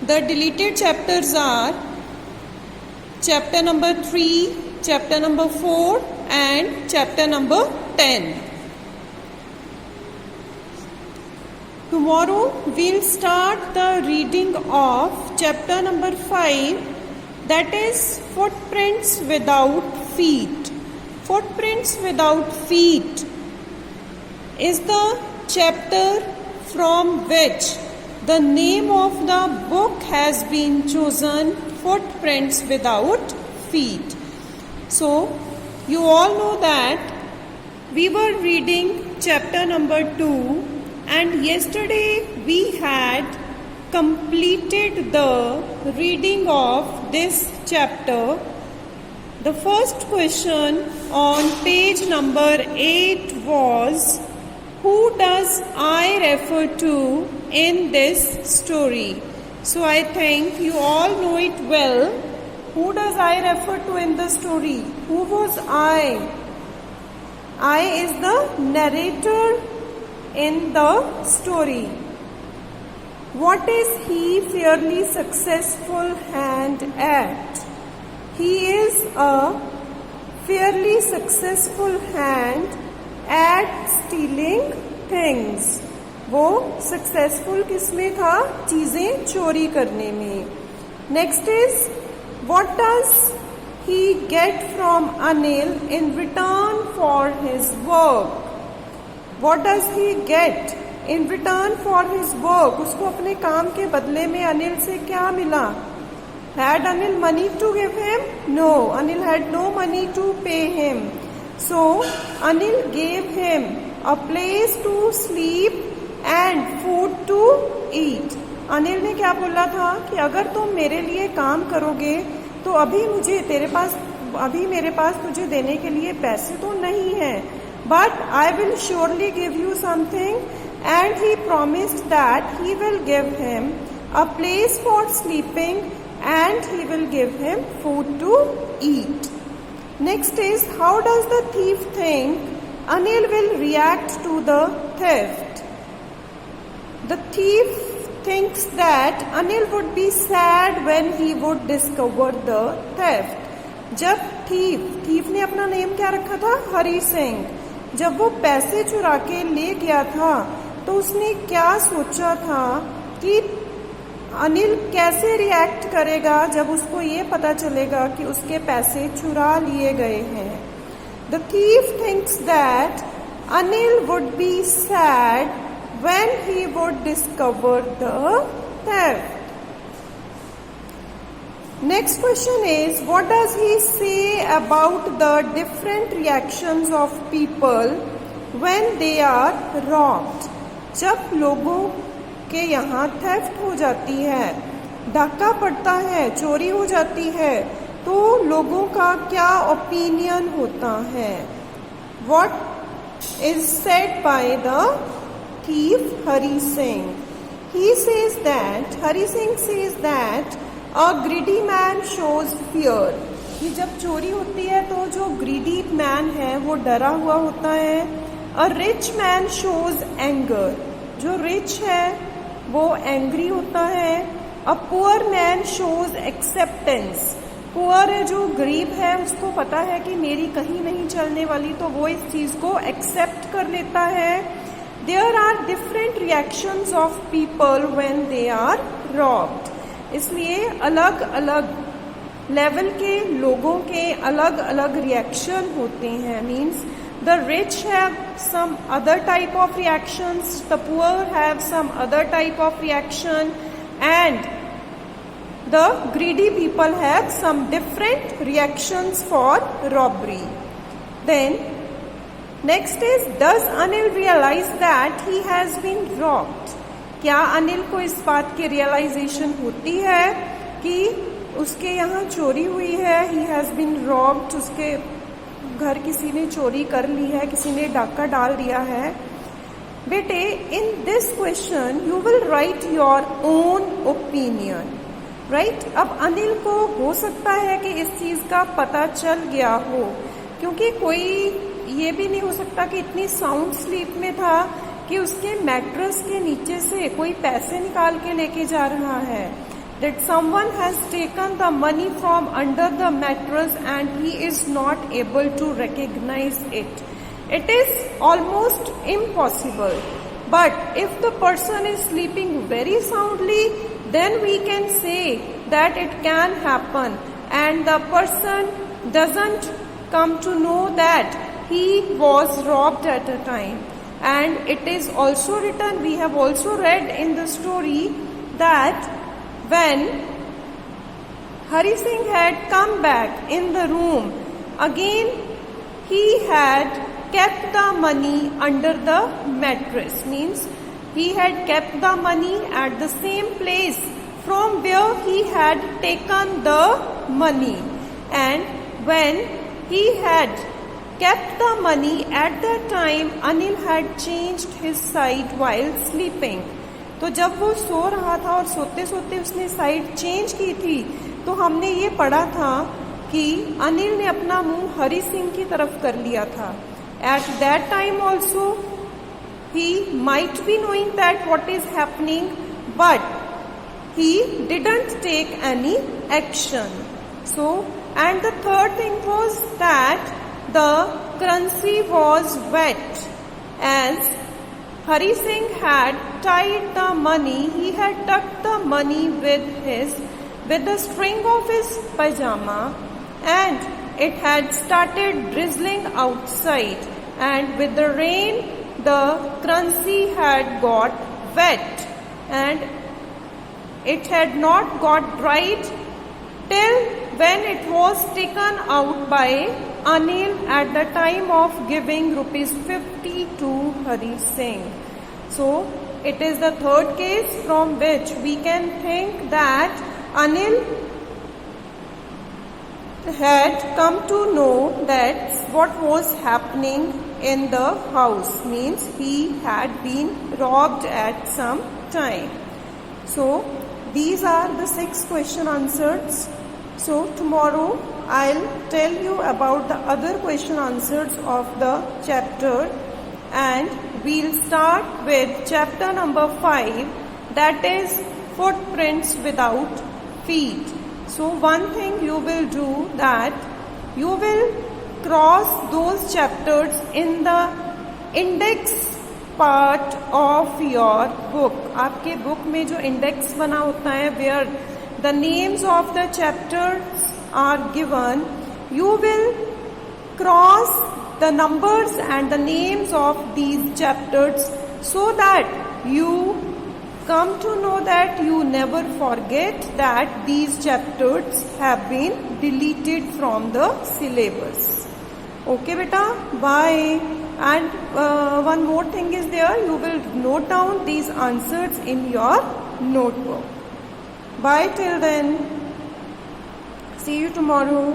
The deleted chapters are chapter number 3, chapter number 4 and chapter number 10. Tomorrow we'll start the reading of chapter number 5, that is Footprints Without Feet. Footprints Without Feet is the chapter from which the name of the book has been chosen, Footprints Without Feet. So, you all know that we were reading chapter number 2 and yesterday we had completed the reading of this chapter. The first question on page number 8 was, who does I refer to in this story? So I think you all know it well. Who does I refer to in the story? Who was I? I is the narrator in the story. What is he fairly successful hand at? He is a fairly successful hand at stealing things. वो successful किसमें था? चीजें चोरी करने में. Next is, what does he get from Anil in return for his work? What does he get in return for his work? उसको अपने काम के बदले में अनिल से क्या मिला? Had Anil money to give him? No, Anil had no money to pay him. So, Anil gave him a place to sleep and food to eat. Anil ने क्या बोला था कि अगर तुम मेरे लिए काम करोगे तो अभी मेरे पास तुझे देने के लिए पैसे तो नहीं है, but I will surely give you something. And he promised that he will give him a place for sleeping and he will give him food to eat. Next is, how does the thief think Anil will react to the theft? The thief thinks that Anil would be sad when he would discover the theft. जब thief ने अपना name क्या रखा था? हरी सिंह. जब वो पैसे चुरा के ले गया था तो उसने क्या सोचा था कि अनिल कैसे रिएक्ट करेगा जब उसको ये पता चलेगा कि उसके पैसे चुरा लिए गए हैं. The thief thinks that Anil would be sad when he would discover the theft. Next question is, what does he say about the different reactions of people when they are robbed? जब लोगों के यहाँ थेफ्ट हो जाती है, डाका पड़ता है, चोरी हो जाती है, तो लोगों का क्या ओपिनियन होता है? What is said by the thief Hari Singh? Hari Singh says that a greedy man shows fear. कि जब चोरी होती है तो जो ग्रीडी मैन है वो डरा हुआ होता है. A rich man shows anger. जो रिच है वो एंग्री होता है. A poor man shows acceptance. Poor है, जो गरीब है, उसको पता है कि मेरी कहीं नहीं चलने वाली, तो वो इस चीज को एक्सेप्ट कर लेता है. There are different reactions of people when they are robbed. इसलिए अलग अलग लेवल के लोगों के अलग अलग रिएक्शन होते हैं. Means the rich have some other type of reactions, the poor have some other type of reaction, and the greedy people have some different reactions for robbery. Then next is, does Anil realize that he has been robbed? क्या अनिल को इस बात की realisation होती है कि उसके यहाँ चोरी हुई है? he has been robbed. उसके घर किसी ने चोरी कर ली है, किसी ने डाका डाल दिया है. बेटे, in this question you will write your own opinion. Right? अब अनिल को हो सकता है कि इस चीज का पता चल गया हो, क्योंकि कोई ये भी नहीं हो सकता कि इतनी साउंड स्लीप में था कि उसके मैट्रेस के नीचे से कोई पैसे निकाल के लेके जा रहा है. that someone has taken the money from under the mattress and he is not able to recognize it. It is almost impossible. But if the person is sleeping very soundly, then we can say that it can happen and the person doesn't come to know that he was robbed at a time. And it is also written, we have also read in the story that when Hari Singh had come back in the room, again he had kept the money under the mattress. Means he had kept the money at the same place from where he had taken the money. And when he had kept the money at that time, Anil had changed his side while sleeping. तो जब वो सो रहा था और सोते सोते उसने side change की थी, तो हमने ये पढ़ा था कि अनिल ने अपना मुंह हरि सिंह की तरफ कर लिया था. At that time also he might be knowing that what is happening, but he didn't take any action. So, and the third thing was that the currency was wet. As Hari Singh had tied the money, he had tucked the money with the string of his pajama, and it had started drizzling outside, and with the rain the currency had got wet and it had not got dried till when it was taken out by Anil at the time of giving ₹50 to Hari Singh. So, it is the third case from which we can think that Anil had come to know that what was happening in the house, means he had been robbed at some time. So, these are the 6 question answers. So, tomorrow I'll tell you about the other question answers of the chapter, and we'll start with chapter number 5, that is footprints without feet. So one thing you will do, that you will cross those chapters in the index part of your book. आपके book में जो index बना होता है, where the names of the chapters are given, you will cross the numbers and the names of these chapters so that you come to know that you never forget that these chapters have been deleted from the syllabus. Okay beta, bye. And one more thing is there, you will note down these answers in your notebook. Bye till then. See you tomorrow.